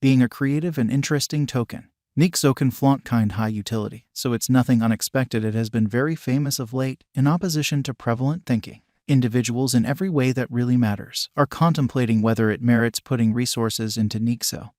Being a creative and interesting token, Nexo can flaunt high utility, so it's nothing unexpected it has been very famous of late. In opposition to prevalent thinking, individuals in every way that really matters are contemplating whether it merits putting resources into Nexo.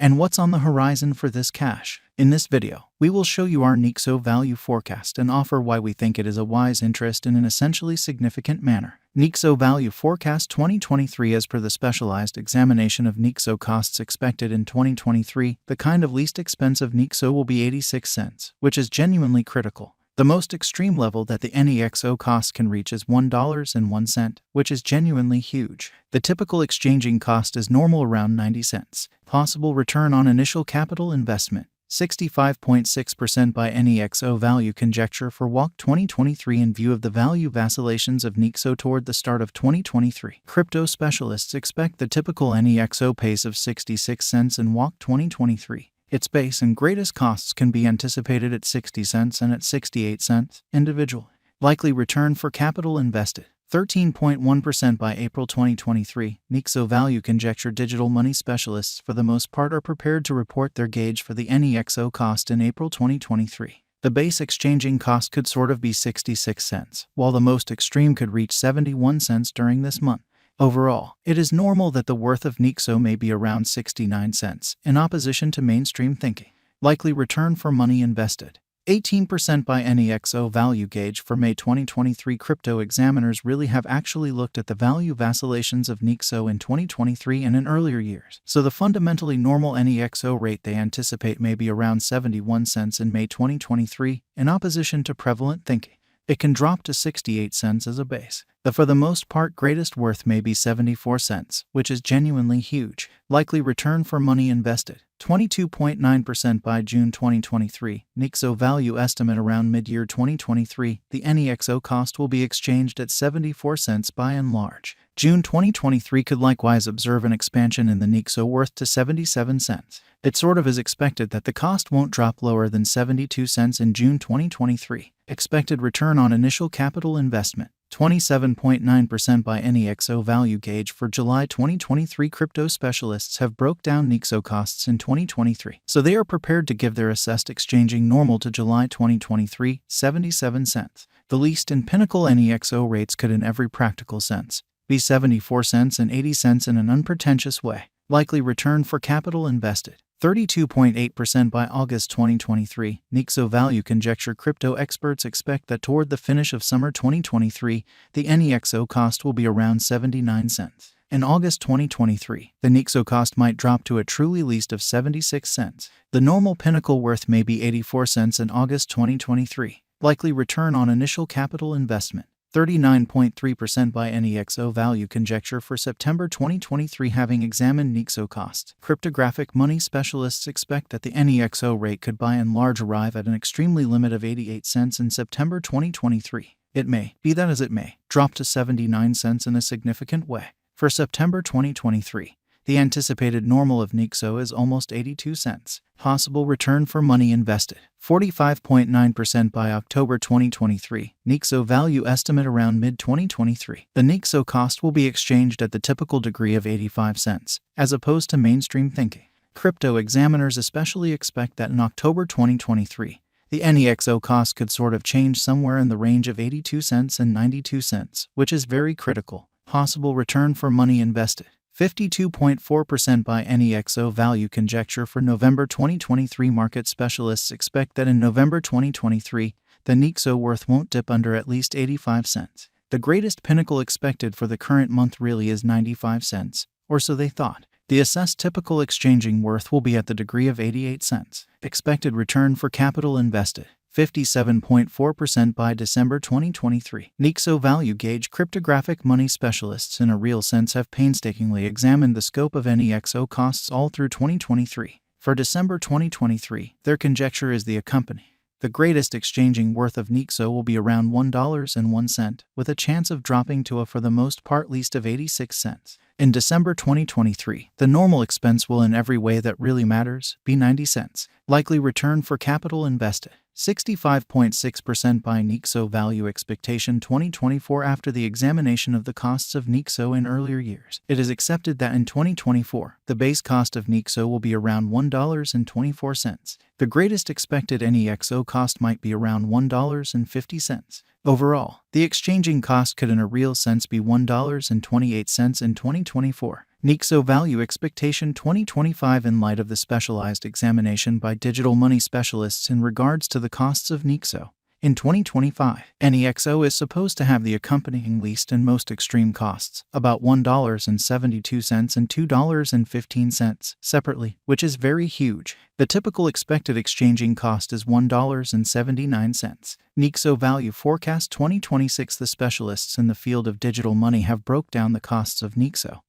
And what's on the horizon for this cash? In this video, we will show you our Nexo value forecast and offer why we think it is a wise interest in an essentially significant manner. Nexo Value Forecast 2023. As per the specialized examination of Nexo costs expected in 2023, the kind of least expensive Nexo will be 86 cents, which is genuinely critical. The most extreme level that the Nexo cost can reach is $1.01, which is genuinely huge. The typical exchanging cost is normal around 90 cents. Possible return on initial capital investment, 65.6% by Nexo value conjecture for WALC 2023. In view of the value vacillations of Nexo toward the start of 2023, crypto specialists expect the typical Nexo pace of 66 cents in WALC 2023. Its base and greatest costs can be anticipated at 60 cents and at 68 cents individually. Likely return for capital invested, 13.1% by April 2023. Nexo value conjecture digital money specialists for the most part are prepared to report their gauge for the Nexo cost in April 2023. The base exchanging cost could sort of be 66 cents, while the most extreme could reach 71 cents during this month. Overall, it is normal that the worth of Nexo may be around 69 cents, in opposition to mainstream thinking. Likely return for money invested, 18% by Nexo value gauge for May 2023. Crypto examiners really have actually looked at the value vacillations of Nexo in 2023 and in earlier years, so the fundamentally normal Nexo rate they anticipate may be around 71 cents in May 2023, in opposition to prevalent thinking. It can drop to 68 cents as a base. The for the most part greatest worth may be 74 cents, which is genuinely huge. Likely return for money invested, 22.9% by June 2023. Nexo value estimate around mid-year 2023. The Nexo cost will be exchanged at 74 cents by and large. June 2023 could likewise observe an expansion in the Nexo worth to 77 cents. It sort of is expected that the cost won't drop lower than 72 cents in June 2023. Expected return on initial capital investment, 27.9% by Nexo value gauge for July 2023. Crypto specialists have broke down Nexo costs in 2023, so they are prepared to give their assessed exchanging normal to July 2023, 77 cents. The least and pinnacle Nexo rates could in every practical sense be 74 cents and 80 cents in an unpretentious way. Likely return for capital invested, 32.8% by August 2023. Nexo value conjecture crypto experts expect that toward the finish of summer 2023, the Nexo cost will be around 79 cents. In August 2023, the Nexo cost might drop to a truly least of 76 cents. The normal pinnacle worth may be 84 cents in August 2023. Likely return on initial capital investment, 39.3% by Nexo value conjecture for September 2023. Having examined Nexo costs, cryptographic money specialists expect that the Nexo rate could by and large arrive at an extremely limit of 88 cents in September 2023. It may, be that as it may, drop to 79 cents in a significant way. For September 2023, the anticipated normal of Nexo is almost 82 cents. Possible return for money invested, 45.9% by October 2023. Nexo value estimate around mid-2023. The Nexo cost will be exchanged at the typical degree of 85 cents, as opposed to mainstream thinking. Crypto examiners especially expect that in October 2023, the Nexo cost could sort of change somewhere in the range of 82 cents and 92 cents, which is very critical. Possible return for money invested, 52.4% by Nexo value conjecture for November 2023. Market specialists expect that in November 2023, the Nexo worth won't dip under at least 85 cents. The greatest pinnacle expected for the current month really is 95 cents, or so they thought. The assessed typical exchanging worth will be at the degree of 88 cents. Expected return for capital invested, 57.4% by December 2023. Nexo value gauge cryptographic money specialists in a real sense have painstakingly examined the scope of Nexo costs all through 2023. For December 2023, their conjecture is the accompanying. The greatest exchanging worth of Nexo will be around $1.01, with a chance of dropping to a for the most part least of 86 cents. In December 2023, the normal expense will in every way that really matters be 90 cents. Likely return for capital invested, 65.6% by Nexo value expectation 2024. After the examination of the costs of Nexo in earlier years, it is accepted that in 2024, the base cost of Nexo will be around $1.24. The greatest expected Nexo cost might be around $1.50. Overall, the exchanging cost could in a real sense be $1.28 in 2024. Nexo value expectation 2025 in light of the specialized examination by digital money specialists in regards to the costs of Nexo. In 2025, Nexo is supposed to have the accompanying least and most extreme costs, about $1.72 and $2.15 separately, which is very huge. The typical expected exchanging cost is $1.79. Nexo value forecast 2026. The specialists in the field of digital money have broke down the costs of Nexo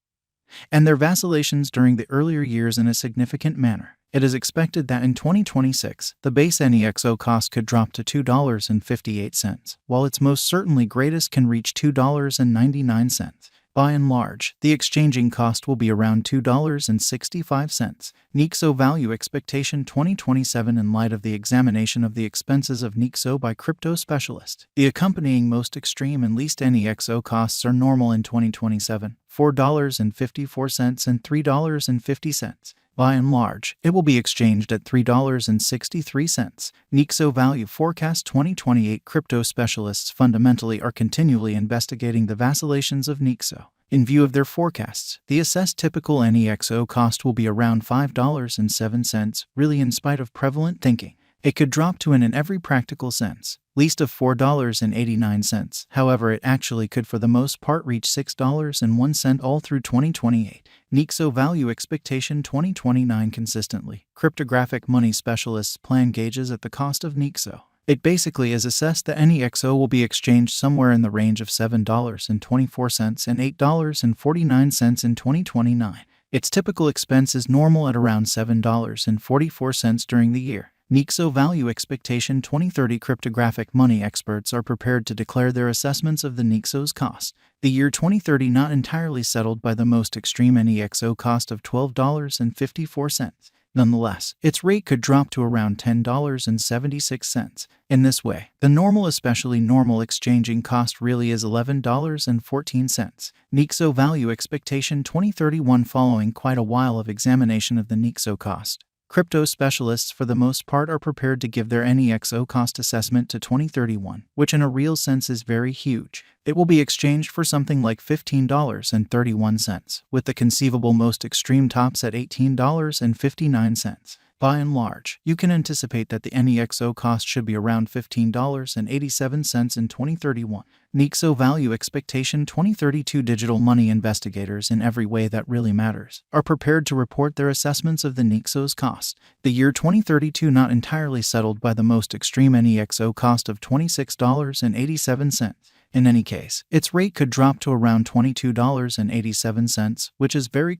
and their vacillations during the earlier years in a significant manner. It is expected that in 2026, the base Nexo cost could drop to $2.58, while its most certainly greatest can reach $2.99. By and large, the exchanging cost will be around $2.65. Nexo value expectation 2027 in light of the examination of the expenses of Nexo by crypto specialists. The accompanying most extreme and least Nexo costs are normal in 2027, $4.54 and $3.50. By and large, it will be exchanged at $3.63. Nexo value forecast 2028 crypto specialists fundamentally are continually investigating the vacillations of Nexo. In view of their forecasts, the assessed typical Nexo cost will be around $5.07, really in spite of prevalent thinking. It could drop to in every practical sense, least of $4.89. However, it actually could for the most part reach $6.01 all through 2028. Nexo value expectation 2029 consistently. Cryptographic money specialists plan gauges at the cost of Nexo. It basically is assessed that Nexo will be exchanged somewhere in the range of $7.24 and $8.49 in 2029. Its typical expense is normal at around $7.44 during the year. Nexo value expectation 2030 cryptographic money experts are prepared to declare their assessments of the Nexo's cost. The year 2030 not entirely settled by the most extreme Nexo cost of $12.54. Nonetheless, its rate could drop to around $10.76. In this way, the normal, especially normal exchanging cost really is $11.14. Nexo value expectation 2031 following quite a while of examination of the Nexo cost. Crypto specialists for the most part are prepared to give their Nexo cost assessment to 2031, which in a real sense is very huge. It will be exchanged for something like $15.31, with the conceivable most extreme tops at $18.59. By and large, you can anticipate that the Nexo cost should be around $15.87 in 2031. Nexo value expectation 2032 digital money investigators in every way that really matters are prepared to report their assessments of the Nexo's cost. The year 2032 not entirely settled by the most extreme Nexo cost of $26.87. In any case, its rate could drop to around $22.87, which is very